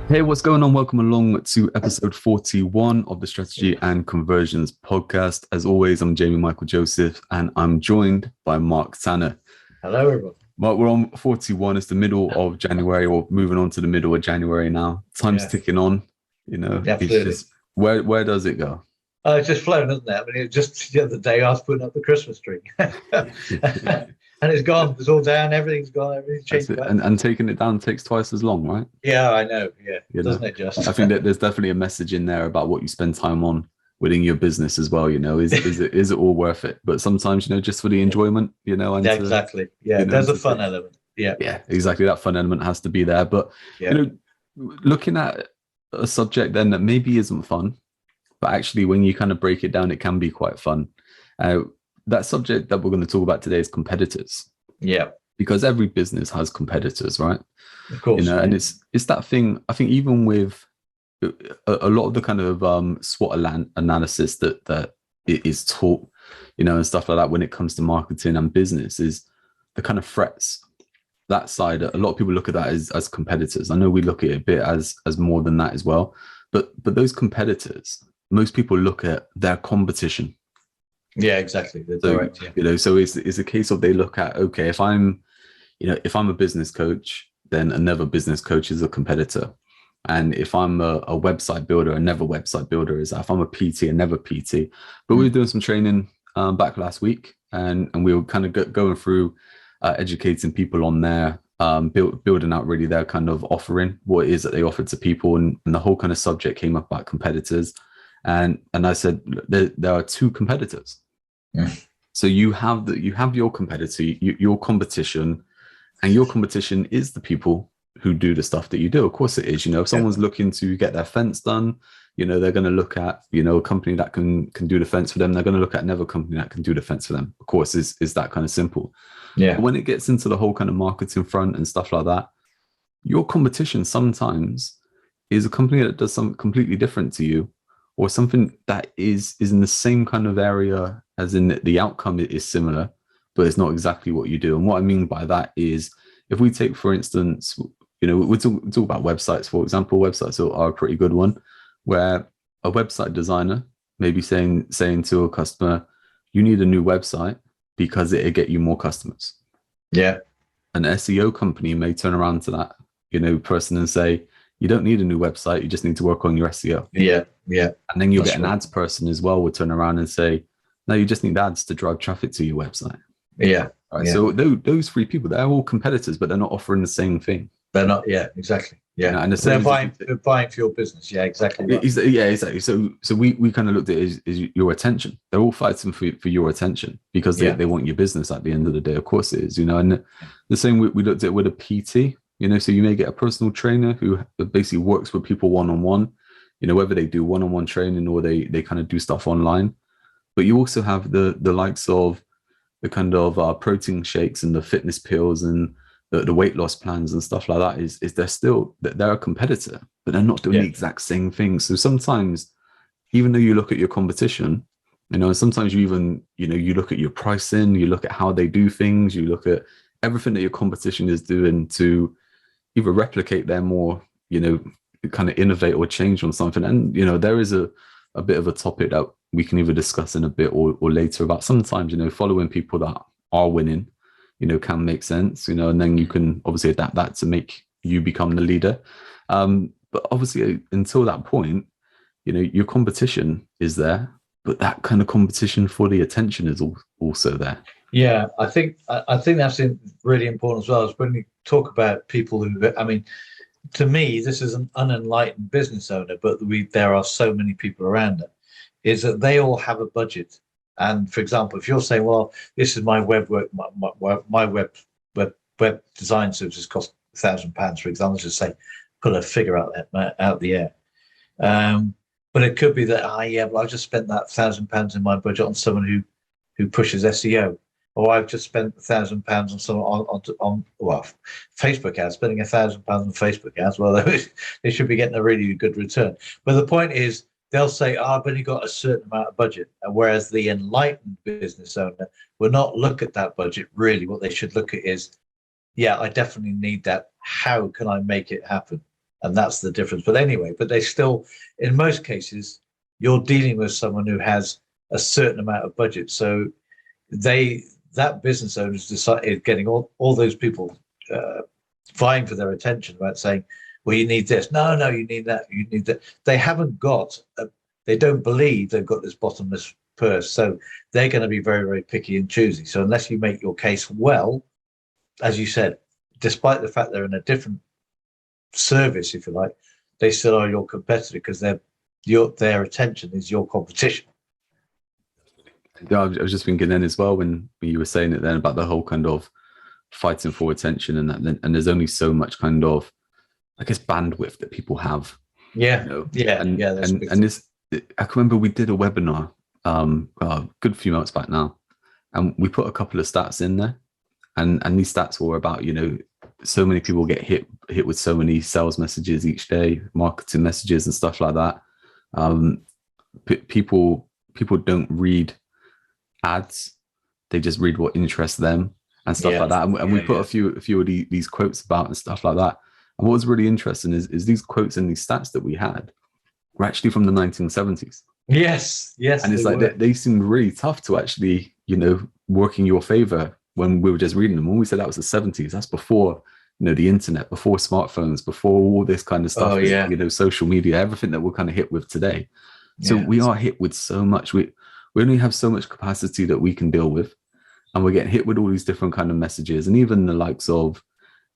Hey, what's going on? Welcome along to episode 41 of the Strategy and Conversions podcast. As always, I'm Jamie Michael Joseph and I'm joined by Mark Tanner. Hello, everyone. Mark, we're on 41. It's the middle of January, or moving on to the middle of January now. Time's Yeah, ticking on. It's absolutely. just where does it go? It's just flown, isn't it? I mean, it just the other day I was putting up the Christmas tree, and it's gone. It's all down. Everything's gone. Everything's That's changed it. back. And taking it down takes twice as long, right? Yeah, I know. Yeah, You know, doesn't it just? I think that there's definitely a message in there about what you spend time on within your business as well. Is it all worth it? But sometimes, just for the enjoyment, and Yeah, to, exactly. Yeah, there's a to fun take, element. Yeah, yeah, exactly. That fun element has to be there. But, you yeah, know, looking at a subject then that maybe isn't fun, but actually when you kind of break it down, it can be quite fun. Uh, that subject that we're going to talk about today is competitors, yeah. because every business has competitors, right? Of course. And it's that thing. I think even with a lot of the kind of SWOT analysis that it is taught, and stuff like that when it comes to marketing and business is the kind of threats. That side, a lot of people look at that as competitors. I know we look at it a bit as more than that as well, but those competitors, most people look at their competition. Yeah, exactly. The So direct. Yeah, so it's a case of they look at, okay, if I'm a business coach, then another business coach is a competitor. And if I'm a website builder, another website builder is that. If I'm a PT, another PT. But we were doing some training back last week, and we were kind of going through educating people on their building out really their kind of offering, what it is that they offer to people, and the whole kind of subject came up about competitors, and I said there are two competitors. yeah, So you have your competitor, your competition, and your competition is the people who do the stuff that you do. Of course it is. If yeah, someone's looking to get their fence done, they're going to look at, a company that can do the fence for them. They're going to look at another company that can do the fence for them. Of course, is that kind of simple. But yeah, when it gets into the whole kind of marketing front and stuff like that, your competition sometimes is a company that does something completely different to you, or something that is in the same kind of area, as in the outcome is similar, but it's not exactly what you do. And what I mean by that is, if we take, for instance, we talk about websites, for example. Websites are a pretty good one, where a website designer may be saying to a customer, you need a new website because it'll get you more customers. yeah, An SEO company may turn around to that, person and say, you don't need a new website, you just need to work on your SEO. yeah, yeah. And then you'll get That's an right. ads person as well, will turn around and say, no, you just need ads to drive traffic to your website. Yeah, All right. yeah. So those three people, they're all competitors, but they're not offering the same thing. They're not. Yeah, exactly. Yeah, And the they're same as if buying. They're buying for your business. Yeah, exactly right. yeah, exactly. So we kind of looked at it as your attention. They're all fighting for your attention because they, Yeah, they want your business at the end of the day. Of course it is, and the same we looked at with a PT, so you may get a personal trainer who basically works with people one-on-one, whether they do one-on-one training or they kind of do stuff online. But you also have the likes of the kind of protein shakes and the fitness pills and the weight loss plans and stuff like that. Is they're a competitor, but they're not doing yeah, the exact same thing. So sometimes, even though you look at your competition, sometimes you even, you look at your pricing, you look at how they do things, you look at everything that your competition is doing to either replicate them or, kind of innovate or change on something. And, there is a bit of a topic that we can either discuss in a bit or later about sometimes, following people that are winning, can make sense, and then you can obviously adapt that to make you become the leader. But obviously until that point, your competition is there, but that kind of competition for the attention is also there. yeah. I think that's really important as well. Is when you talk about people who. I mean, to me, this is an unenlightened business owner, but there are so many people around it. Is that they all have a budget, and for example, if you're saying, "Well, this is my web work, my web design services cost £1,000," for example, just say, put a figure out the air. Um, but it could be that, yeah, well, I just spent that £1,000 in my budget on someone who pushes SEO, or I've just spent £1,000 on someone on well, Facebook ads, spending £1,000 on Facebook ads. Well, they should be getting a really good return. But the point is, they'll say, "Oh, I've only got a certain amount of budget," and whereas the enlightened business owner will not look at that budget. Really, what they should look at is, yeah, I definitely need that. How can I make it happen? and that's the difference. But anyway, but they still, in most cases, you're dealing with someone who has a certain amount of budget. So that business owner's decided getting all those people vying for their attention about saying, well, you need this. No, you need that. You need that. They haven't got, they don't believe they've got this bottomless purse. So they're going to be very, very picky and choosy. So unless you make your case well, as you said, despite the fact they're in a different service, if you like, they still are your competitor because their attention is your competition. Yeah, I was just thinking then as well when you were saying it then about the whole kind of fighting for attention and that, and there's only so much kind of, I guess, bandwidth that people have. Yeah, you know? yeah, and yeah. and this, I can remember we did a webinar a good few months back now, and we put a couple of stats in there, and these stats were about, you know, so many people get hit with so many sales messages each day, marketing messages and stuff like that. People don't read ads, they just read what interests them and stuff like that. And we put a few of these quotes about and stuff like that. And what was really interesting is these quotes and these stats that we had were actually from the 1970s. Yes. And it's like they seemed really tough to actually, you know, work in your favor when we were just reading them. When we said that was the 70s, that's before, you know, the internet, before smartphones, before all this kind of stuff, you know, social media, everything that we're kind of hit with today. So we are hit with so much. We only have so much capacity that we can deal with, and we're getting hit with all these different kind of messages, and even the likes of,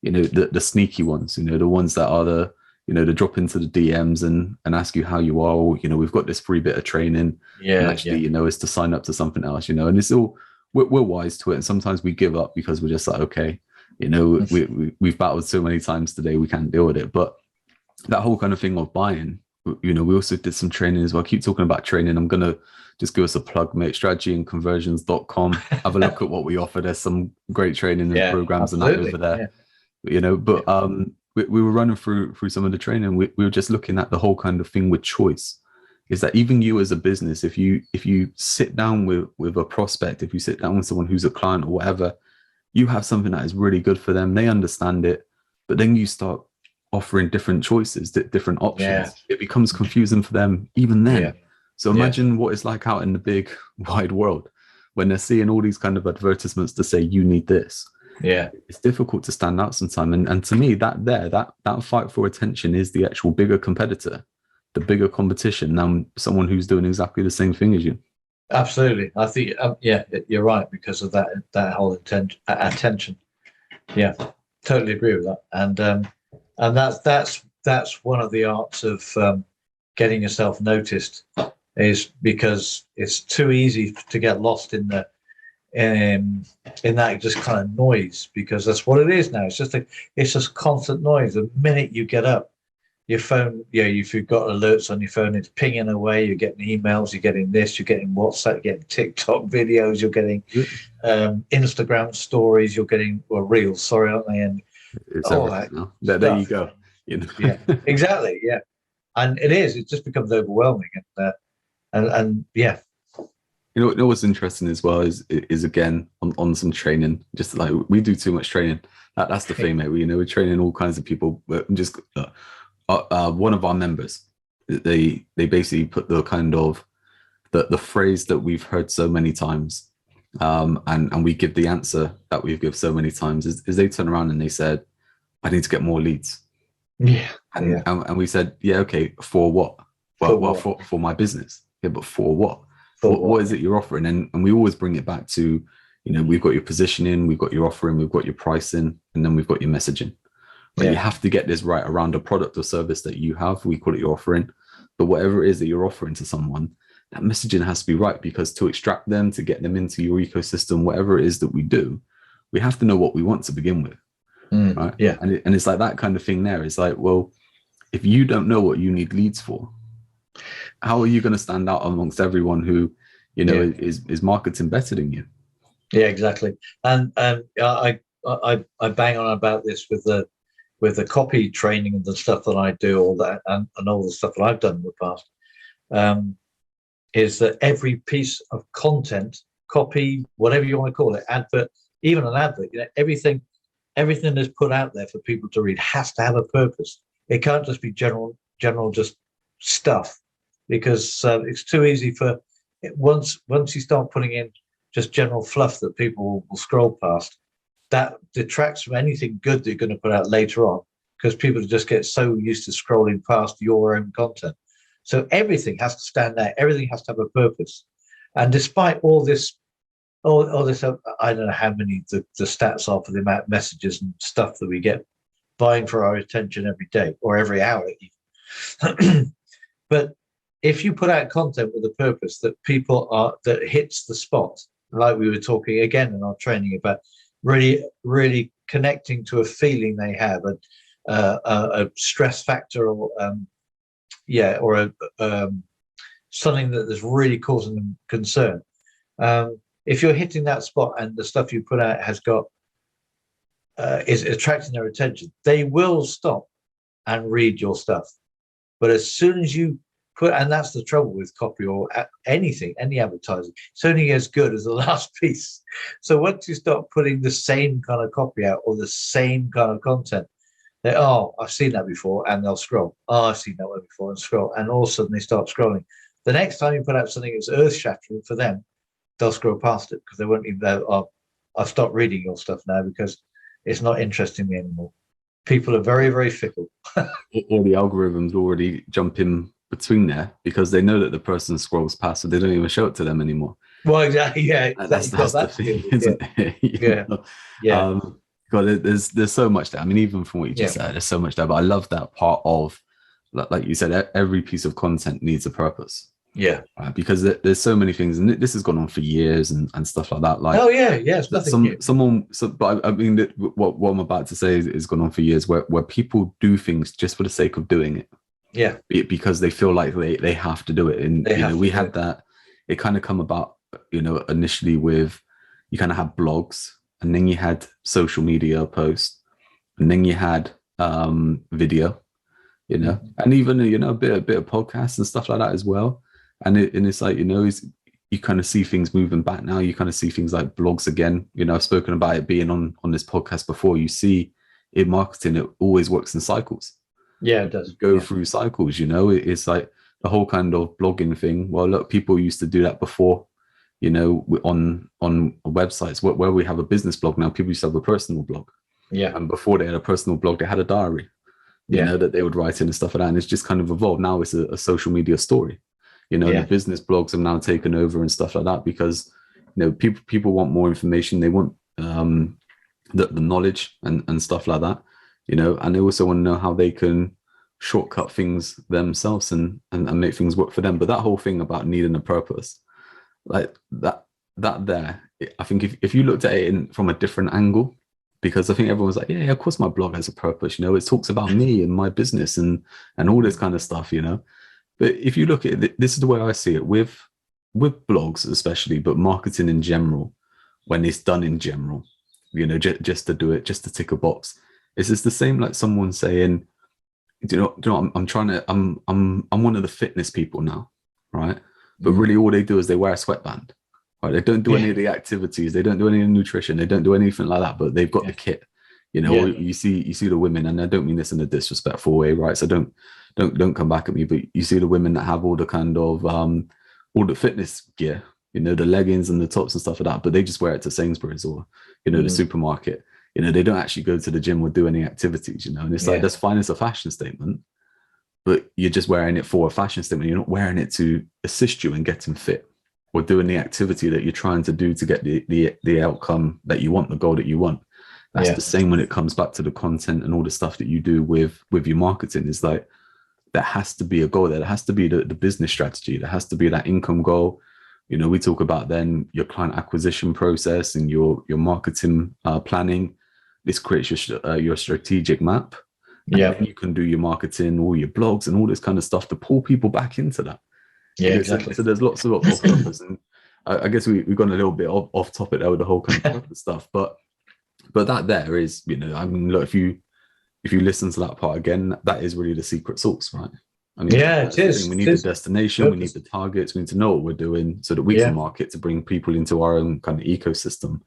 you know, the sneaky ones, you know, the ones that are the, you know, to drop into the DMs and ask you how you are, or, you know, we've got this free bit of training, and actually, you know, is to sign up to something else, you know, and it's all, we're wise to it, and sometimes we give up because we're just like, okay, you know, we've battled so many times today, we can't deal with it. But that whole kind of thing of buying, you know, we also did some training as well. I keep talking about training. I'm going to just give us a plug, mate. Strategyandconversions.com. Have a look at what we offer. There's some great training and programs and that over there, you know, but we were running through some of the training. We were just looking at the whole kind of thing with choice, is that even you as a business, if you sit down with a prospect, if you sit down with someone who's a client or whatever, you have something that is really good for them. They understand it, but then you start offering different choices, different options. It becomes confusing for them even then. So imagine what it's like out in the big wide world when they're seeing all these kind of advertisements to say you need this. It's difficult to stand out sometimes. And to me, that fight for attention is the actual bigger competitor, the bigger competition than someone who's doing exactly the same thing as you. Absolutely. I think you're right, because of that whole attention. Totally agree with that. And that's one of the arts of getting yourself noticed, is because it's too easy to get lost in that just kind of noise, because that's what it is now. It's just constant noise. The minute you get up, your phone, if you've got alerts on your phone, it's pinging away. You're getting emails, you're getting this, you're getting WhatsApp, you're getting TikTok videos, you're getting Instagram stories, you're getting reels. Sorry, aren't they? And it's everything now. There you go. You know? Exactly. And it just becomes overwhelming. And you know what's interesting as well is again on some training, just like we do too much training. That's the thing, mate. We're training all kinds of people, but just one of our members, they basically put the kind of the phrase that we've heard so many times, and we give the answer that we've given so many times, is they turn around and they said, I need to get more leads. And we said, okay, for what? For my business. But for what? What is it you're offering? And we always bring it back to, you know, we've got your positioning, we've got your offering, we've got your pricing, and then we've got your messaging. But you have to get this right around a product or service that you have. We call it your offering. But whatever it is that you're offering to someone, that messaging has to be right, because to extract them, to get them into your ecosystem, whatever it is that we do, we have to know what we want to begin with. Right? And it's like that kind of thing there. It's like, well, if you don't know what you need leads for, how are you going to stand out amongst everyone who, you know, is marketing better than you? Exactly. And I bang on about this with the copy training and the stuff that I do, all that, and all the stuff that I've done in the past, is that every piece of content, copy, whatever you want to call it, advert, even an advert, you know, everything that's put out there for people to read has to have a purpose. It can't just be general just stuff, because it's too easy for once you start putting in just general fluff that people will scroll past. That detracts from anything good that you're going to put out later on, because people just get so used to scrolling past your own content. So everything has to stand out. Everything has to have a purpose. And despite all this, all this, I don't know how many the stats are for the amount of messages and stuff that we get vying for our attention every day or every hour even. But if you put out content with a purpose that hits the spot, like we were talking again in our training about really connecting to a feeling they have, a stress factor, or something that is really causing them concern. If you're hitting that spot and the stuff you put out has got is attracting their attention, they will stop and read your stuff. But as soon as you and that's the trouble with copy or anything, any advertising, it's only as good as the last piece. So once you start putting the same kind of copy out or the same kind of content, I've seen that before, and they'll scroll. I've seen that one before, and scroll. And all of a sudden they start scrolling. The next time you put out something that's earth-shattering for them, they'll scroll past it because they won't even know, I've stopped reading your stuff now because it's not interesting me anymore. People are very, very fickle. All the algorithms already jump in between there because they know that the person scrolls past, so they don't even show it to them anymore. Well, exactly. Yeah, that's the thing, isn't it? Yeah. God, there's so much there. I mean, even from what you just said, there's so much there. But I love that part of, like you said, every piece of content needs a purpose. Yeah. Because there's so many things, and this has gone on for years and stuff like that. Like, it's nothing new. But I mean, what I'm about to say is gone on for years, where people do things just for the sake of doing it. Yeah. Because they feel like they have to do it, and we had that. It kind of come about, initially with, you kind of had blogs, and then you had social media posts, and then you had video, and even a bit of podcasts and stuff like that as well. And it's like, you kind of see things moving back now. You kind of see things like blogs again. I've spoken about it being on this podcast before. You see, in marketing, it always works in cycles. Yeah, it does. Go through cycles. It's like the whole kind of blogging thing. Well, look, people used to do that before. On websites where we have a business blog now, people used to have a personal blog. Yeah. And before they had a personal blog, they had a diary, that they would write in and stuff like that. And it's just kind of evolved. Now it's a social media story. The business blogs have now taken over and stuff like that because, people want more information. They want the knowledge and stuff like that, and they also want to know how they can shortcut things themselves and make things work for them. But that whole thing about needing a purpose, like that there, I think if you looked at it from a different angle, because I think everyone's like, yeah, of course my blog has a purpose, it talks about me and my business and all this kind of stuff, but if you look at it, this is the way I see it with blogs especially, but marketing in general, when it's done in general, just to do it, just to tick a box, it's just the same like someone saying, I'm one of the fitness people now, right? But really all they do is they wear a sweatband, right? They don't do any of the activities. They don't do any of the nutrition. They don't do anything like that, but they've got the kit, you see the women, and I don't mean this in a disrespectful way, right? So don't come back at me, but you see the women that have all the kind of, all the fitness gear, the leggings and the tops and stuff like that, but they just wear it to Sainsbury's or, the supermarket. They don't actually go to the gym or do any activities, and it's like, that's fine as a fashion statement, but you're just wearing it for a fashion statement. You're not wearing it to assist you in getting fit or doing the activity that you're trying to do to get the outcome that you want, the goal that you want. That's the same when it comes back to the content and all the stuff that you do with your marketing. It's like, there has to be a goal there. There has to be the business strategy. There has to be that income goal. We talk about then your client acquisition process and your marketing planning. This creates your strategic map. And then you can do your marketing, all your blogs and all this kind of stuff to pull people back into that. Yeah, exactly. So there's lots of purpose. And I guess we've gone a little bit off topic there with the whole kind of stuff. But that there is, I mean, look, if you listen to that part again, that is really the secret sauce, right? I mean, it is. We need the destination, we need the targets, we need to know what we're doing so that we can market to bring people into our own kind of ecosystem.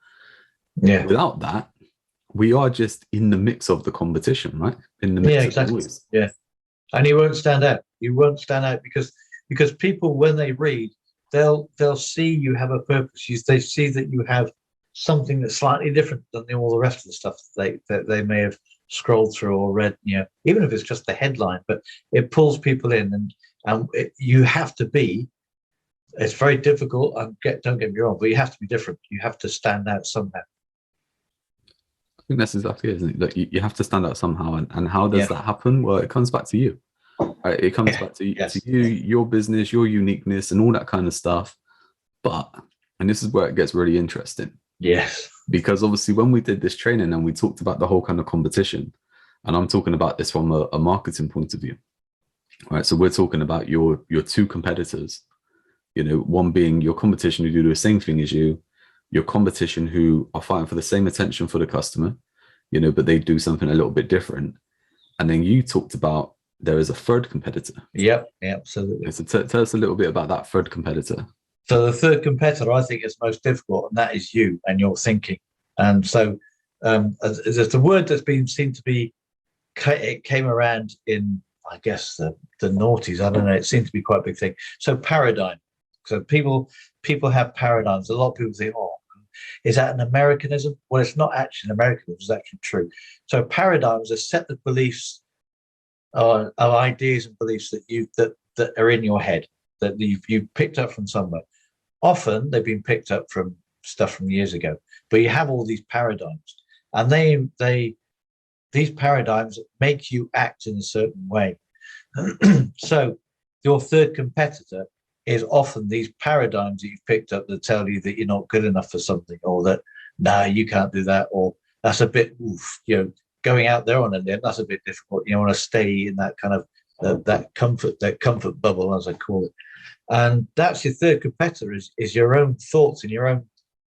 Yeah. Without that, we are just in the mix of the competition, right? In the Yeah, mix of the exactly. noise. Yeah, and you won't stand out. You won't stand out because people, when they read, they'll see you have a purpose. They see that you have something that's slightly different than all the rest of the stuff that they may have scrolled through or read. Even if it's just the headline, but it pulls people in, and you have to be. It's very difficult. Don't get me wrong, but you have to be different. You have to stand out somehow. I think that's exactly it, isn't it? Like you have to stand out somehow, and how does Yeah. that happen? Well, it comes back to you. Right? It comes back to Yes. you, your business, your uniqueness, and all that kind of stuff. But, and this is where it gets really interesting. Yes. Because obviously, when we did this training and we talked about the whole kind of competition, and I'm talking about this from a marketing point of view, right? So we're talking about your two competitors. One being your competition who do the same thing as you, your competition who are fighting for the same attention for the customer, but they do something a little bit different. And then you talked about there is a third competitor. Yep, absolutely. So tell us a little bit about that third competitor. So the third competitor, I think, is most difficult, and that is you and your thinking. And so there's the word that's been seemed to be, it came around in, I guess, the noughties. I don't know. It seemed to be quite a big thing. So paradigm. So people have paradigms. A lot of people think, oh, is that an Americanism? Well, it's not actually an Americanism. It's actually true. So paradigms are set of beliefs, of ideas and beliefs that are in your head, that you've picked up from somewhere. Often they've been picked up from stuff from years ago, but you have all these paradigms, and these paradigms make you act in a certain way. So your third competitor is often these paradigms that you've picked up that tell you that you're not good enough for something, or that no, you can't do that, or that's a bit going out there on a limb, that's a bit difficult. You want to stay in that kind of that comfort bubble, as I call it. And that's your third competitor, is your own thoughts and your own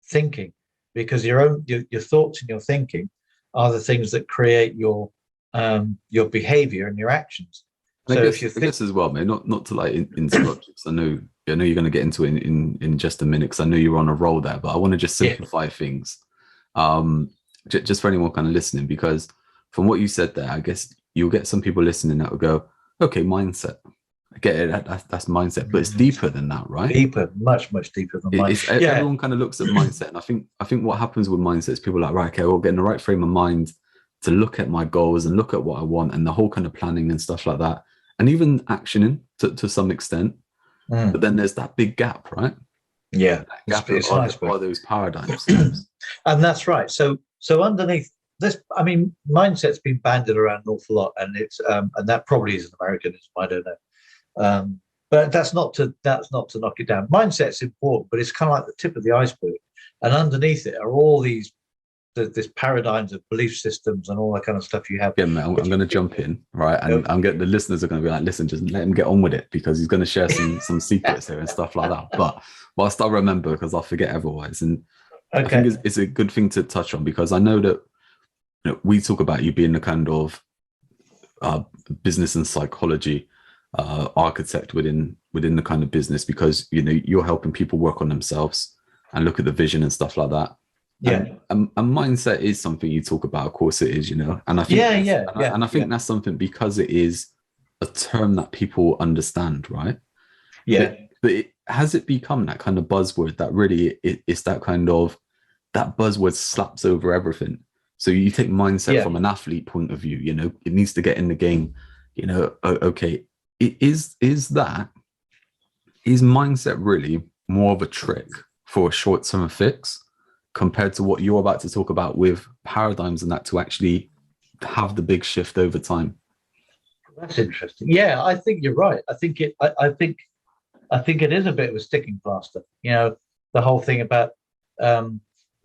thinking, because your thoughts and your thinking are the things that create your behavior and your actions. So I guess as well, mate, not to like interrupt you, because I know you're going to get into it in just a minute, because I know you're on a roll there, but I want to just simplify things, just for anyone kind of listening, because from what you said there, I guess you'll get some people listening that will go, okay, mindset. I get it, that's mindset, but it's deeper than that, right? Deeper, much deeper than mindset. Everyone kind of looks at mindset, and I think what happens with mindset is people are like, right, okay, we'll get in the right frame of mind to look at my goals and look at what I want, and the whole kind of planning and stuff like that, and even actioning to some extent. But then there's that big gap, right? Yeah, that gap are those paradigms. And that's right. So underneath this, I mean, mindset's been bandied around an awful lot, and it's and that probably is an Americanism. I don't know. But that's not to knock it down. Mindset's important, but it's kind of like the tip of the iceberg, and underneath it are all these paradigms of belief systems and all that kind of stuff you have. Yeah, mate, I'm going to jump in, right? And I'm getting the listeners are going to be like, listen, just let him get on with it, because he's going to share some secrets here and stuff like that. But whilst I remember, because I'll forget otherwise, and I think it's a good thing to touch on, because I know that we talk about you being the kind of business and psychology architect within the kind of business, because you're helping people work on themselves and look at the vision and stuff like that. Yeah, and mindset is something you talk about. Of course, it is. And I think and I think that's something, because it is a term that people understand, right? Yeah. But has it become that kind of buzzword that really it's that kind of that buzzword slaps over everything? So you take mindset from an athlete point of view. It needs to get in the game. Okay. Is mindset really more of a trick for a short-term fix, compared to what you're about to talk about with paradigms and that, to actually have the big shift over time? That's interesting. Yeah, I think you're right. I think it is a bit of a sticking plaster. The whole thing about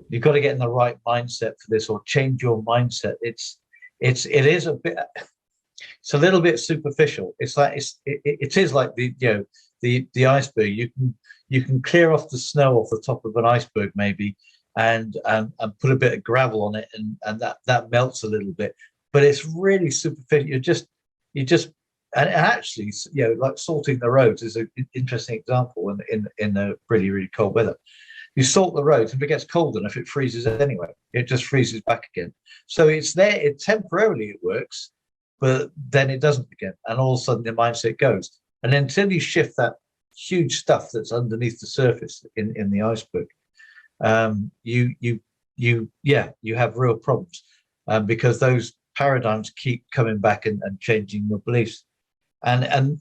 you've got to get in the right mindset for this, or change your mindset. It is a bit. It's a little bit superficial. It's like it is like the iceberg. You can clear off the snow off the top of an iceberg maybe, and put a bit of gravel on it, and that melts a little bit. But it's really superficial. You just and actually, like salting the roads is an interesting example in the really, really cold weather. You salt the roads, and if it gets cold enough, it freezes anyway. It just freezes back again. So it's there. It temporarily it works, but then it doesn't again, and all of a sudden the mindset goes. And until you shift that huge stuff that's underneath the surface in the iceberg, you have real problems, because those paradigms keep coming back and changing your beliefs, and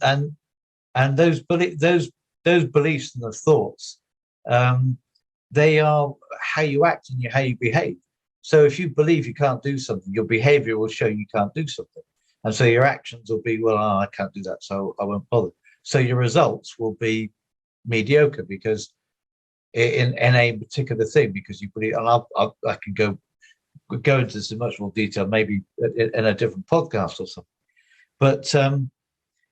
those beliefs and those thoughts, they are how you act and how you behave. So if you believe you can't do something, your behavior will show you can't do something, and so your actions will be, well, I can't do that, so I won't bother. So your results will be mediocre, because in a particular thing, because you believe. And I can go into this in much more detail, maybe in a different podcast or something. But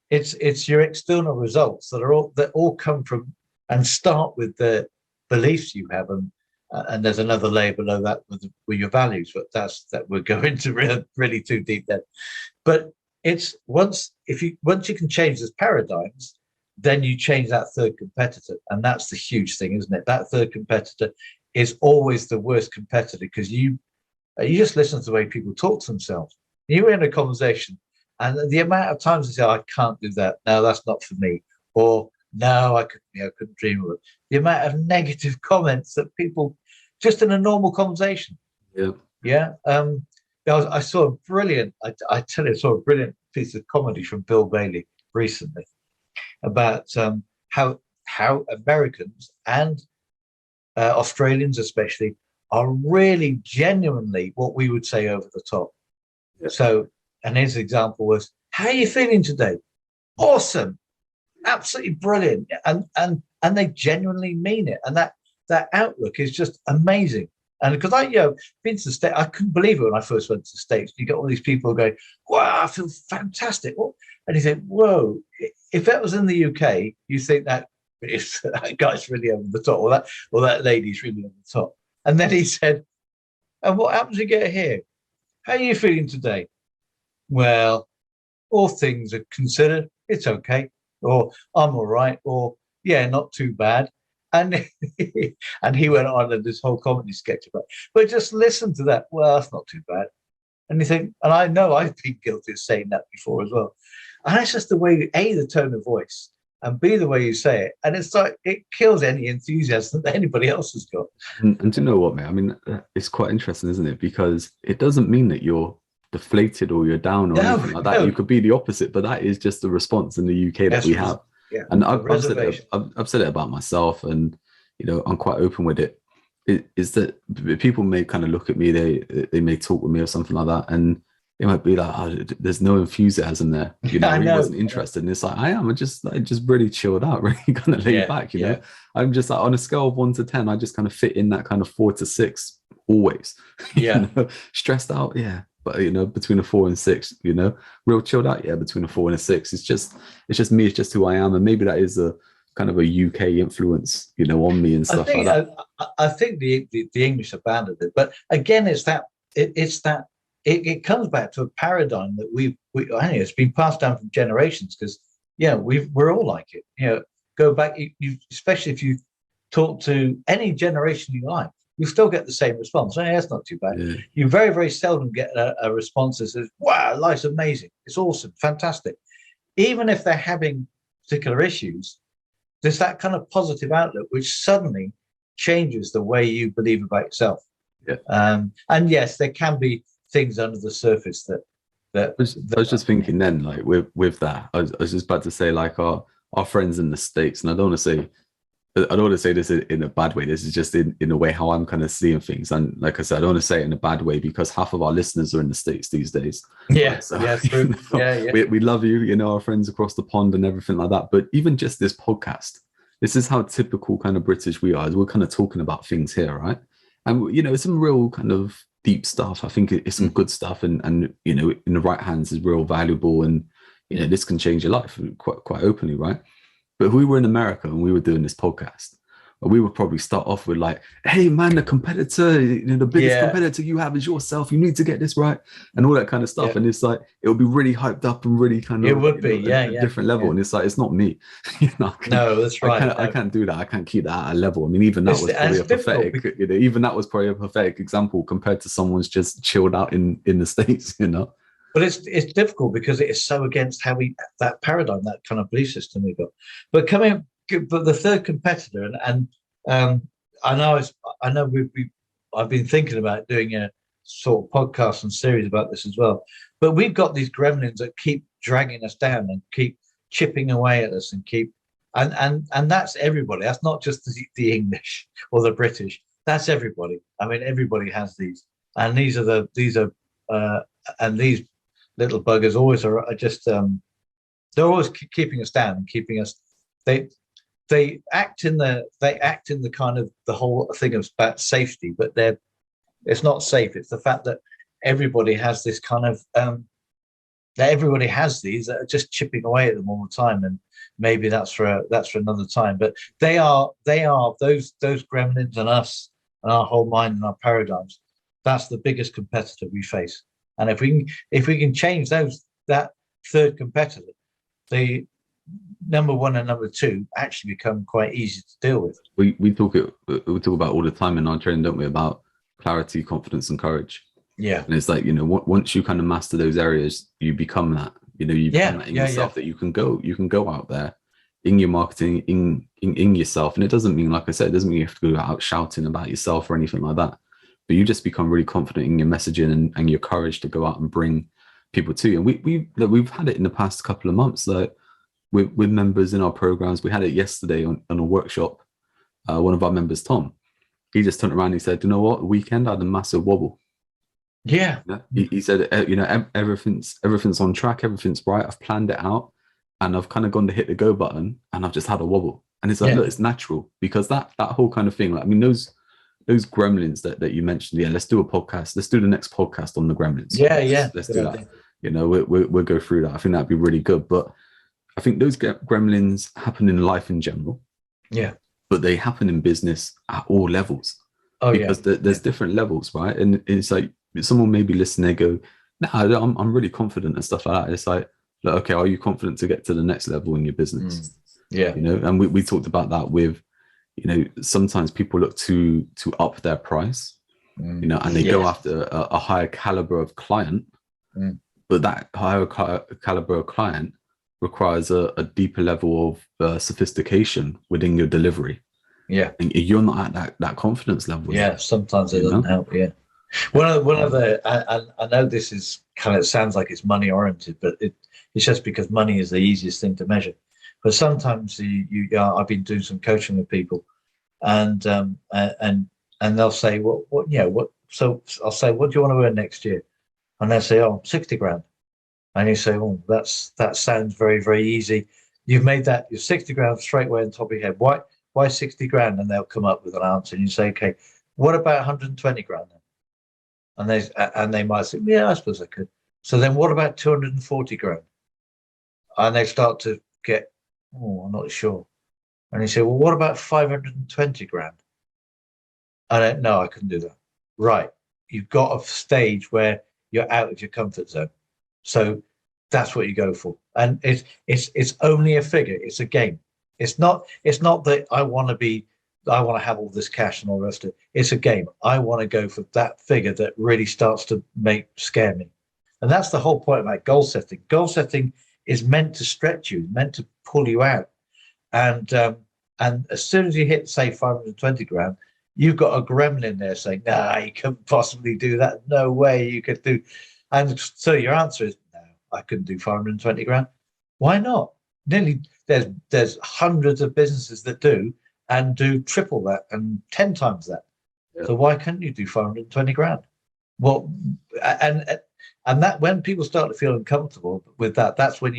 it's your external results that all come from and start with the beliefs you have, and there's another layer below that with your values, but that we're going to really too deep then. But it's once you can change those paradigms, then you change that third competitor, and that's the huge thing, isn't it? That third competitor is always the worst competitor, because you just listen to the way people talk to themselves. You're in a conversation, and the amount of times they say, "I can't do that. No, that's not for me," or "No, I couldn't dream of it." The amount of negative comments that people just in a normal conversation. Yeah. I saw a brilliant. I tell you, I saw a brilliant piece of comedy from Bill Bailey recently about how Americans and Australians especially are really genuinely what we would say over the top. Yeah. So, and his example was, "How are you feeling today?" "Awesome, absolutely brilliant," and they genuinely mean it, and that outlook is just amazing. And because been to the States, I couldn't believe it when I first went to the States. You got all these people going, "Wow, I feel fantastic." And you think, whoa, if that was in the UK, you think that if that guy's really over the top, or that lady's really over the top. And then he said, "And what happens when you get here? How are you feeling today?" "Well, all things are considered, it's okay," or "I'm all right," or "Yeah, not too bad." And and he went on in this whole comedy sketch about it. But just listen to that. "Well, that's not too bad." And you think, and I know I've been guilty of saying that before as well. And that's just the way, A, the tone of voice, and B, the way you say it. And it's like, it kills any enthusiasm that anybody else has got. And do you know what, mate? I mean, it's quite interesting, isn't it? Because it doesn't mean that you're deflated or you're down or anything like that. You could be the opposite, but that is just the response in the UK that we have. Yeah, and I've said it about myself, and I'm quite open with it. Is that people may kind of look at me, they may talk with me or something like that, and it might be like, "Oh, there's no enthusiasm there." He wasn't interested, and it's like I just really chilled out, really kind of laid back. You know, I'm just like, on a scale of 1 to 10, I just kind of fit in that kind of 4 to 6 always. Stressed out, but between a 4 and 6, real chilled out, between a 4 and a 6. It's just me, it's just who I am, and maybe that is a kind of a UK influence, on me and stuff like that. I think the English abandoned it, but again, it comes back to a paradigm that it's been passed down from generations, because we're all like it. Go back, especially if you talk to any generation you like, you still get the same response. "Hey, that's not too bad." Yeah. You very, very seldom get a response that says, "Wow, life's amazing, it's awesome, fantastic." Even if they're having particular issues, there's that kind of positive outlook which suddenly changes the way you believe about yourself. And yes, there can be things under the surface that I was just thinking then, like with that, I was just about to say, like our friends in the States, and I don't want to say this in a bad way. This is just in a way how I'm kind of seeing things. And like I said, I don't want to say it in a bad way, because half of our listeners are in the States these days. Yeah, right? So, true. We love you, our friends across the pond and everything like that. But even just this podcast, this is how typical kind of British we are. We're kind of talking about things here, right? And, it's some real kind of deep stuff. I think it's some good stuff, and in the right hands is real valuable, and, this can change your life quite openly, right? But if we were in America and we were doing this podcast, we would probably start off with like, hey man, the competitor, the biggest Yeah, competitor you have is yourself. You need to get this right, and all that kind of stuff. yeah, And it's like it would be really hyped up and really kind it of would be. Yeah, a yeah, different level. yeah. And it's like it's not me. No, that's right. I No, can't do that. I can't keep that at a level. I mean, even that was and probably it's a difficult. pathetic. Even that was probably a pathetic example compared to someone's just chilled out in the States. But it's difficult because it is so against how we that paradigm, that kind of belief system we got. But the third competitor, and I know I know I've been thinking about doing a sort of podcast and series about this as well. But we've got these gremlins that keep dragging us down and keep chipping away at us and keep and that's everybody. That's not just the English or the British. That's everybody. I mean, everybody has these, and these are and these little buggers always are just they're always keeping us down and keeping us they they act in the kind of the whole thing of about safety, but it's not safe. It's the fact that everybody has this kind of that everybody has these that are just chipping away at them all the time, and maybe that's for another time. But they are those gremlins and us and our whole mind and our paradigms. That's the biggest competitor we face. And if we can change that third competitor, the number one and number two actually become quite easy to deal with. We talk about all the time in our training, don't we, about clarity, confidence, and courage. Yeah. And it's like, once you kind of master those areas, you become that. You become that in yourself, that you can go out there in your marketing, in yourself. And it doesn't mean, like I said, it doesn't mean you have to go out shouting about yourself or anything like that. But you just become really confident in your messaging and your courage to go out and bring people to you. And we've had it in the past couple of months, like with members in our programs. We had it yesterday on a workshop. One of our members, Tom, he just turned around and he said, you know what, the weekend I had a massive wobble. Yeah. He said, everything's on track, everything's right. I've planned it out, and I've kind of gone to hit the go button, and I've just had a wobble. And it's like, look, it's natural, because that whole kind of thing. Like, I mean, those gremlins that you mentioned. Yeah, let's do a podcast. Let's do the next podcast on the gremlins. Let's do that. We'll go through that. I think that'd be really good. But I think those gremlins happen in life in general. Yeah. But they happen in business at all levels. Because there's different levels, right? And it's like, someone may be listening, they go, no, I'm really confident and stuff like that. It's like, okay, are you confident to get to the next level in your business? Yeah. And we talked about that with, sometimes people look to up their price, and they go after a higher caliber of client, but that higher caliber of client requires a deeper level of sophistication within your delivery. Yeah. And you're not at that confidence level. Yeah. Sometimes it doesn't help. Yeah. One of the I know this is kind of sounds like it's money oriented, but it's just because money is the easiest thing to measure. But sometimes I've been doing some coaching with people, and they'll say, what? So I'll say, what do you want to earn next year? And they'll say, 60 grand. And you say, oh, that sounds very, very easy. You've made that your 60 grand straight away on top of your head. Why 60 grand? And they'll come up with an answer, and you say, okay, what about 120 grand then? And they might say, yeah, I suppose I could. So then what about 240 grand? And they start to get, I'm not sure. And you say, well, what about 520 grand? And no, I couldn't do that. Right. You've got a stage where you're out of your comfort zone. So that's what you go for. And it's only a figure. It's a game. It's not that I want to have all this cash and all the rest of it. It's a game. I want to go for that figure that really starts to scare me. And that's the whole point about goal setting. Goal setting is meant to stretch you, meant to pull you out. And as soon as you hit, say, 520 grand, you've got a gremlin there saying, nah, you couldn't possibly do that. No way you could do. And so your answer is, no, I couldn't do 520 grand. Why not? There's hundreds of businesses that do, and do triple that and 10 times that. Yeah. So why couldn't you do 520 grand? Well, and that when people start to feel uncomfortable with that, that's when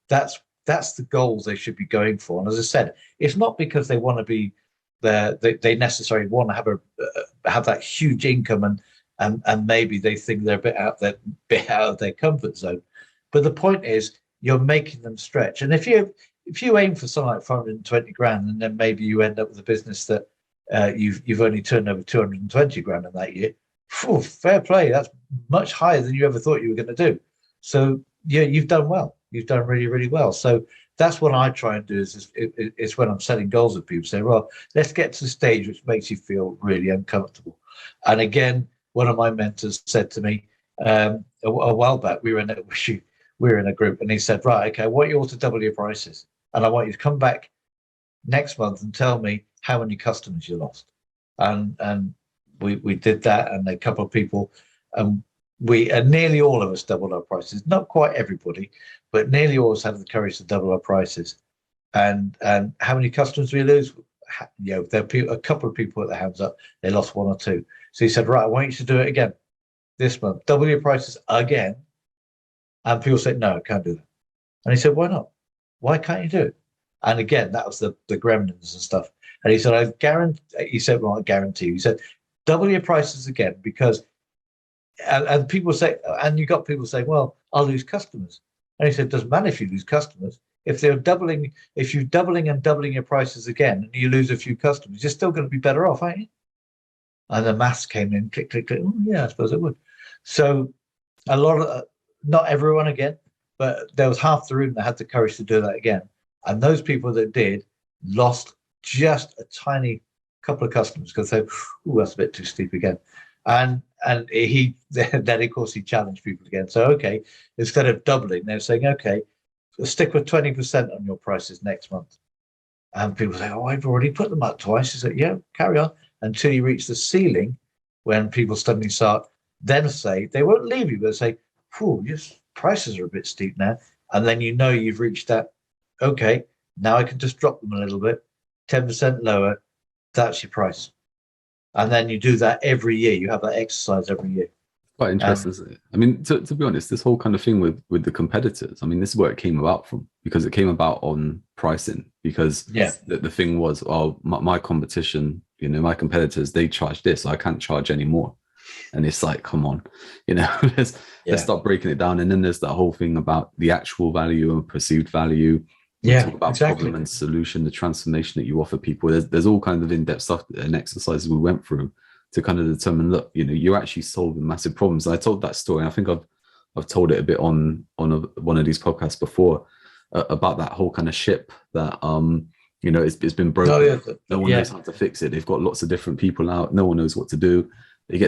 that's the goals they should be going for. And as I said, it's not because they want to be there, they necessarily want to have that huge income, and maybe they think they're a bit out of their comfort zone. But the point is, you're making them stretch. And if you aim for something like 520 grand, and then maybe you end up with a business that you've only turned over 220 grand in that year. Phew, fair play. That's much higher than you ever thought you were going to do. So yeah, you've done well. You've done really, really well. So that's what I try and do is when I'm setting goals with people, say, well, let's get to the stage which makes you feel really uncomfortable. And again, one of my mentors said to me a while back, we were in a group, and he said, right, okay, I want you all to double your prices, and I want you to come back next month and tell me how many customers you lost. And we did that, and a couple of people, nearly all of us doubled our prices. Not quite everybody, but nearly all of us had the courage to double our prices. And how many customers we lose? There were a couple of people put their hands up. They lost one or two. So he said, right, I want you to do it again this month. Double your prices again. And people said, no, I can't do that. And he said, why not? Why can't you do it? And again, that was the Gremlins and stuff. And he said, I guarantee. He said, well, I guarantee you. He said, double your prices again, because and people say, and you got people saying, well, I'll lose customers. And he said, it doesn't matter if you lose customers. If you're doubling and doubling your prices again, and you lose a few customers, you're still going to be better off, aren't you? And the maths came in, click, click, click. Oh, yeah, I suppose it would. So a lot of, not everyone again, but there was half the room that had the courage to do that again. And those people that did lost just a tiny couple of customers because they, oh, that's a bit too steep again. And he then of course he challenged people again. So okay, instead of doubling, they're saying, okay, stick with 20% on your prices next month. And people say, oh, I've already put them up twice. He said, yeah, carry on until you reach the ceiling, when people suddenly start then say, they won't leave you, but say, oh, your prices are a bit steep now. And then you know you've reached that, okay, now I can just drop them a little bit, 10% lower, that's your price. And then you do that every year. You have that exercise every year. Quite interesting, isn't it? I mean, to be honest, this whole kind of thing with the competitors, I mean, this is where it came about from, because it came about on pricing, because the thing was, oh, my competition, my competitors, they charge this, so I can't charge any more. And it's like, come on, let's start breaking it down. And then there's that whole thing about the actual value and perceived value. We talk about problem and solution, the transformation that you offer people. There's all kinds of in-depth stuff and exercises we went through to kind of determine, look, you're actually solving massive problems. And I told that story. I think I've told it a bit on one of these podcasts before about that whole kind of ship that it's been broken. Oh, yeah. No one knows how to fix it. They've got lots of different people out. No one knows what to do. They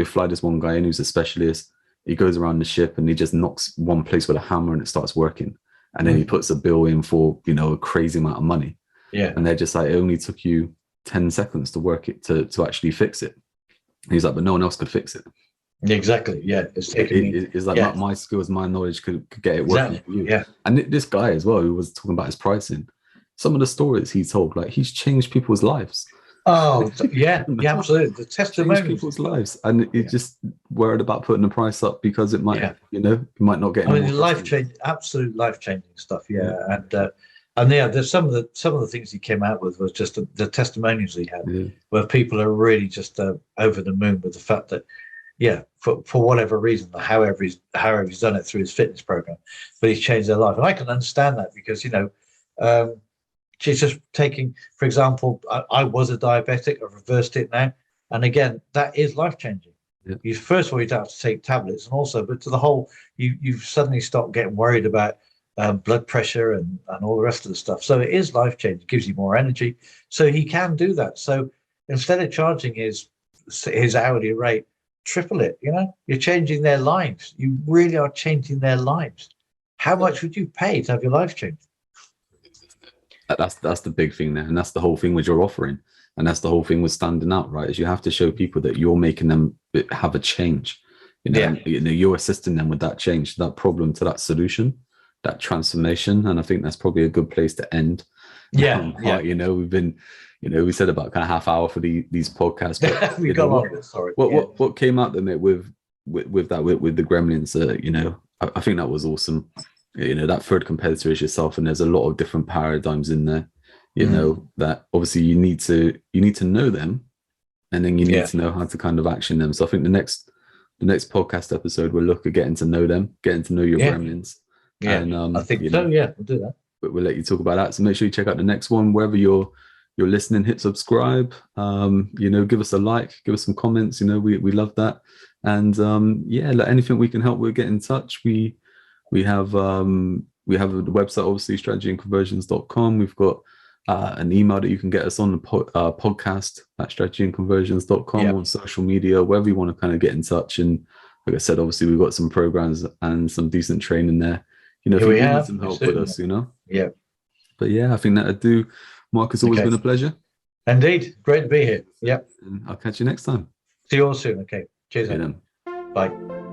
fly this one guy in who's a specialist. He goes around the ship and he just knocks one place with a hammer and it starts working. And then he puts a bill in for, a crazy amount of money. Yeah. And they're just like, it only took you 10 seconds to work it, to actually fix it. And he's like, but no one else could fix it. Exactly. Yeah. It's like my skills, my knowledge could get it working for you. Yeah. And this guy as well, who was talking about his pricing, some of the stories he told, like, he's changed people's lives. Oh, yeah, absolutely. The testimonies. Change people's lives, and it's just worried about putting the price up because it might, you might not get. I mean, absolute life-changing stuff. Yeah. And there's some of the things he came out with was just the testimonials he had, where people are really just over the moon with the fact that, for whatever reason, however he's done it through his fitness program, but he's changed their life, and I can understand that because she's just taking, for example, I was a diabetic, I've reversed it now. And again, that is life-changing. Yeah. You first of all, you don't have to take tablets, and also, but to the whole, you've suddenly stopped getting worried about blood pressure and all the rest of the stuff. So it is life-changing, it gives you more energy. So he can do that. So instead of charging his hourly rate, triple it, you're changing their lives. You really are changing their lives. How much would you pay to have your life changed? That's the big thing there, and that's the whole thing with your offering, and that's the whole thing with standing out, right? Is you have to show people that you're making them have a change, you're assisting them with that change, that problem to that solution, that transformation. And I think that's probably a good place to end. We've been, we said about kind of half hour for these podcasts, but we got on. Sorry. What came out of it with the Gremlins? I think that was awesome. That third competitor is yourself, and there's a lot of different paradigms in there, that obviously you need to know them, and then you need to know how to kind of action them. So I think the next podcast episode will look at getting to know them, getting to know your Gremlins. Yeah, and I think so. Yeah, we'll do that. But we'll let you talk about that. So make sure you check out the next one, wherever you're you're listening, hit subscribe. Give us a like, give us some comments. We love that. And yeah, like anything we can help with, get in touch. We have a website, obviously, strategyandconversions.com. We've got an email that you can get us on, the podcast at strategyandconversions.com, Yeah. on social media, wherever you want to kind of get in touch. And like I said, obviously, we've got some programs and some decent training there. If Here you we need have. some We help with certainly us, Yeah. But yeah, I think that'd do. Mark, it's always Okay. been a pleasure. Indeed. Great to be here. Yep. And I'll catch you next time. See you all soon. Okay. Cheers. See you Then. then. Bye.